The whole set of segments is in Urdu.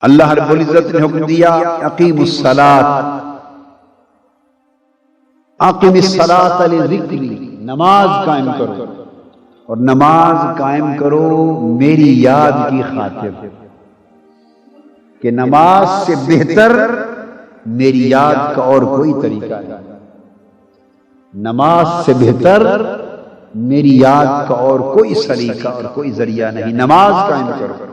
اللہ رب العزت نے حکم دیا اقیم الصلاۃ، اقیم الصلاۃ لذکری، نماز قائم کرو، اور نماز قائم کرو میری یاد کی خاطر، کہ نماز سے بہتر میری یاد کا اور کوئی طریقہ نہیں، نماز سے بہتر میری یاد کا اور کوئی سلیقہ اور کوئی ذریعہ نہیں، نماز قائم کرو۔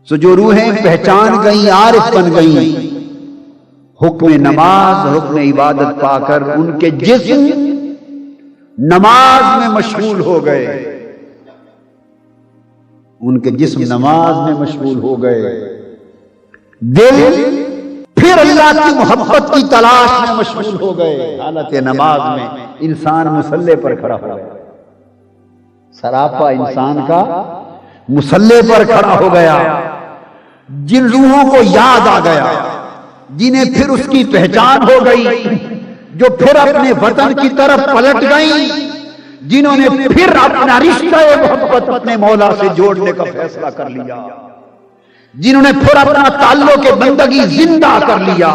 سو جو روحیں پہچان گئیں، عارف بن گئیں، حکم نماز، حکم عبادت پا کر ان کے جسم نماز میں مشغول ہو گئے، ان کے جسم نماز میں مشغول ہو گئے، دل پھر اللہ کی محبت کی تلاش میں مشغول ہو گئے۔ حالت نماز میں انسان مصلی پر کھڑا ہو گیا، سراپا انسان کا مصلی پر کھڑا ہو گیا، جن روحوں کو یاد آ گیا، جنہیں پھر اس کی پہچان ہو گئی، جو پھر اپنے وطن کی طرف پلٹ گئیں، جنہوں نے پھر اپنا رشتہ محبت اپنے مولا سے جوڑنے کا فیصلہ کر لیا، جنہوں نے پھر اپنا تعلق بندگی زندہ کر لیا،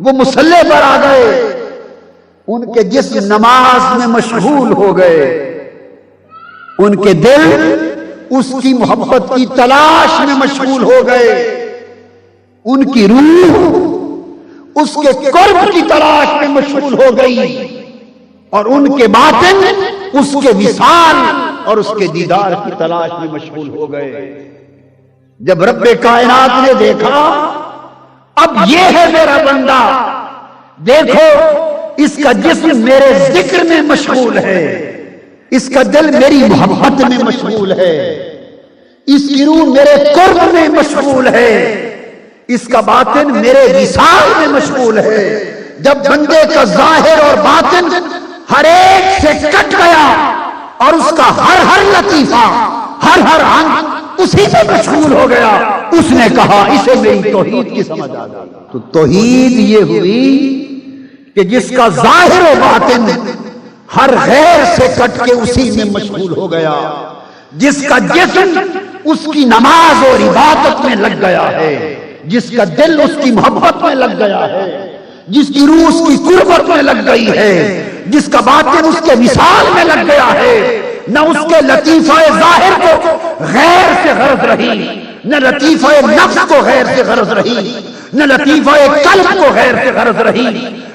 وہ مصلی پر آ گئے، ان کے جسم نماز میں مشغول ہو گئے، ان کے دل اس کی محبت کی تلاش میں مشغول ہو گئے، ان کی روح اس کے قرب کی تلاش میں مشغول ہو گئی، اور ان کے باطن اس کے وصال اور اس کے دیدار کی تلاش میں مشغول ہو گئے۔ جب رب کائنات نے دیکھا اب یہ ہے میرا بندہ، دیکھو اس کا جسم میرے ذکر میں مشغول ہے، اس کا دل میری محبت میں مشغول ہے، اس کی روح میرے قرب میں مشغول ہے، اس کا باطن میرے وصال میں مشغول ہے۔ جب بندے کا ظاہر اور باطن ہر ایک سے کٹ گیا اور اس کا ہر لطیفہ، ہر انگ اسی سے مشغول ہو گیا، اس نے کہا اسے میری توحید کی سمجھ آ گئی۔ تو توحید یہ ہوئی کہ جس کا ظاہر و باطن ہر غیر سے کٹ کے اسی میں مشغول ہو گیا، جس کا جسم اس کی نماز اور عبادت میں لگ گیا ہے، جس کا دل اس کی محبت میں لگ گیا ہے، جس کی روح اس کی قربت میں لگ گئی ہے، جس کا باطن اس کے وصال میں لگ گیا ہے، نہ اس کے لطیفہ ظاہر کو غیر سے غرض رہی، نہ لطیفہ نفس کو غیر سے غرض رہی، نہ لطیفہ قلب کو غیر سے غرض رہی،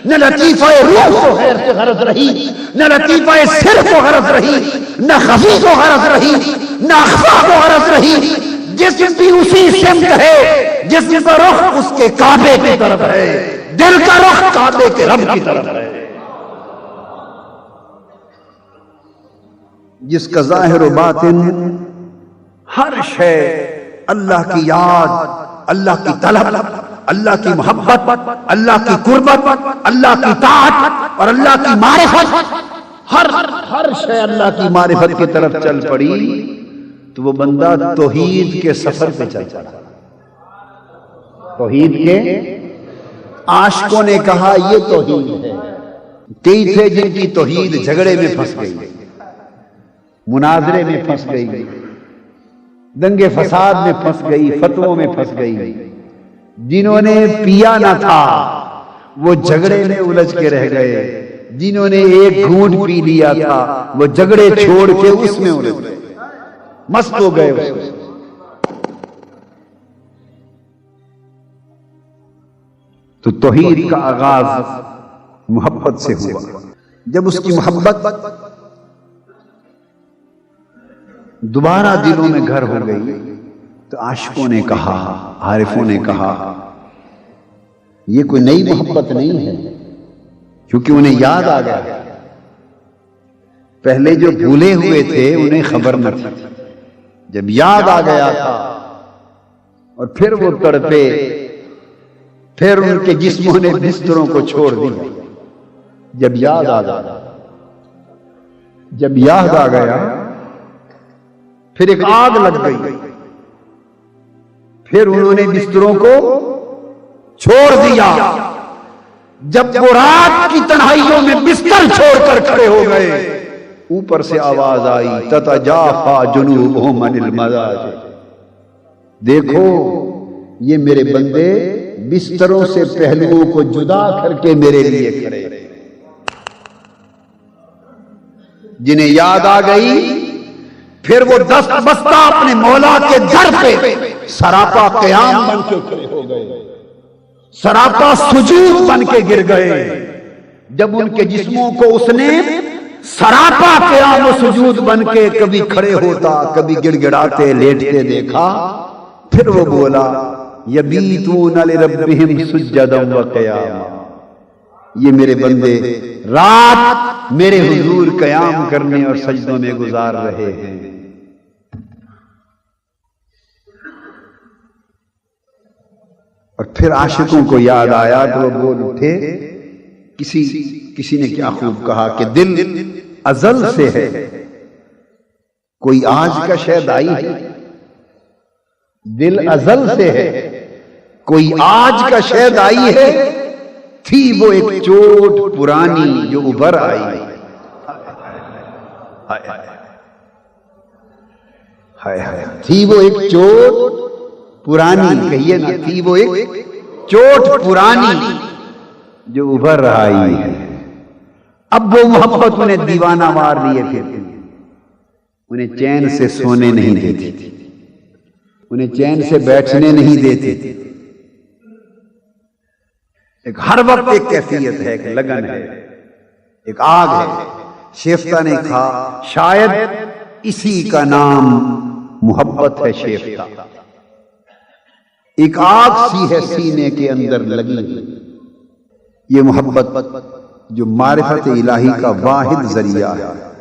نہ لطیفہ روح کو غیر سے غرض رہی، نہ لطیفہ سر کو غرض رہی، نہ خفی کو غرض رہی، نہ اخفا کو غرض رہی، جسم بھی اسی سمت ہے، جسم کا رخ اس کے کعبے کی طرف ہے، دل کا رخ کعبے کے رب کی طرف ہے۔ جس کا ظاہر و باطن ہر شے اللہ کی یاد، اللہ کی طلب، اللہ کی محبت، اللہ کی قربت، اللہ کی طاعت اور اللہ کی معرفت، ہر شے اللہ کی معرفت کی طرف چل پڑی، تو وہ بندہ توحید کے سفر پہ چل پڑا۔ توحید کے عاشقوں نے کہا یہ توحید ہے، کئی تھے جن کی توحید جھگڑے میں پھنس گئی، مناظرے میں پھنس گئی، دنگے فساد میں پھنس گئی، فتووں میں پھنس گئی، جنہوں نے پیا نہ تھا وہ جھگڑے میں الجھ کے رہ گئے، جنہوں نے ایک گھونٹ پی لیا تھا وہ جھگڑے چھوڑ کے اس میں الجھ گئے، مست ہو گئے۔ تو توحید کا آغاز محبت سے ہوا۔ جب اس کی محبت دوبارہ دلوں میں گھر ہو گئی تو عاشقوں نے کہا، عارفوں نے کہا یہ کوئی نئی محبت نہیں ہے، کیونکہ انہیں یاد آ گیا، پہلے جو بھولے ہوئے تھے انہیں خبر نہ تھی، جب یاد آ گیا تھا اور پھر وہ تڑپے، پھر ان کے جسموں نے بستروں کو چھوڑ دیا، جب یاد آ گیا، جب یاد آ گیا پھر ایک آگ لگ گئی، پھر انہوں نے بستروں کو چھوڑ دیا، جب وہ رات کی تنہائیوں میں بستر چھوڑ کر کھڑے ہو گئے، اوپر سے آواز آئی تتجافی جنوبہم عن المضاجع، دیکھو یہ میرے بندے بستروں سے پہلوؤں کو جدا کر کے میرے لیے کھڑے، جنہیں یاد آ گئی پھر وہ دست بستہ اپنے مولا کے در پہ سراپا قیام بن کے کھڑے ہو گئے، سراپا سجود بن کے گر گئے۔ جب ان کے جسموں کو اس نے سراپا قیام و سجود بن کے کبھی کھڑے ہوتا کبھی گڑ گڑاتے لیٹتے دیکھا، پھر وہ بولا یبیتون لربہم سجدا و قیاما، یہ میرے بندے رات میرے حضور قیام کرنے اور سجدوں میں گزار رہے ہیں۔ اور پھر عاشقوں کو یاد آیا تو وہ بول اٹھے، کسی نے کیا خوب کہا کہ دل ازل سے ہے، کوئی آج کا شاید آئی ہے، دل ازل سے ہے کوئی آج کا شاید آئی ہے، تھی وہ ایک چوٹ پرانی جو ابھر آئی، تھی وہ ایک چوٹ پرانی، کہیے نا، تھی وہ ایک چوٹ پرانی جو ابھر آئی ہے۔ اب وہ محبت انہیں دیوانہ مار لیے تھے، انہیں چین سے سونے نہیں دیتی تھی، انہیں چین سے بیٹھنے نہیں دیتی تھی۔ ایک ہر وقت ایک کیفیت ہے، ایک لگن ہے، ایک آگ ہے۔ شیفتہ نے کہا شاید اسی کا نام محبت ہے شیفتہ، ایک آگ سی ہے سینے کے اندر لگی، یہ محبت جو معرفت الہی کا واحد ذریعہ ہے۔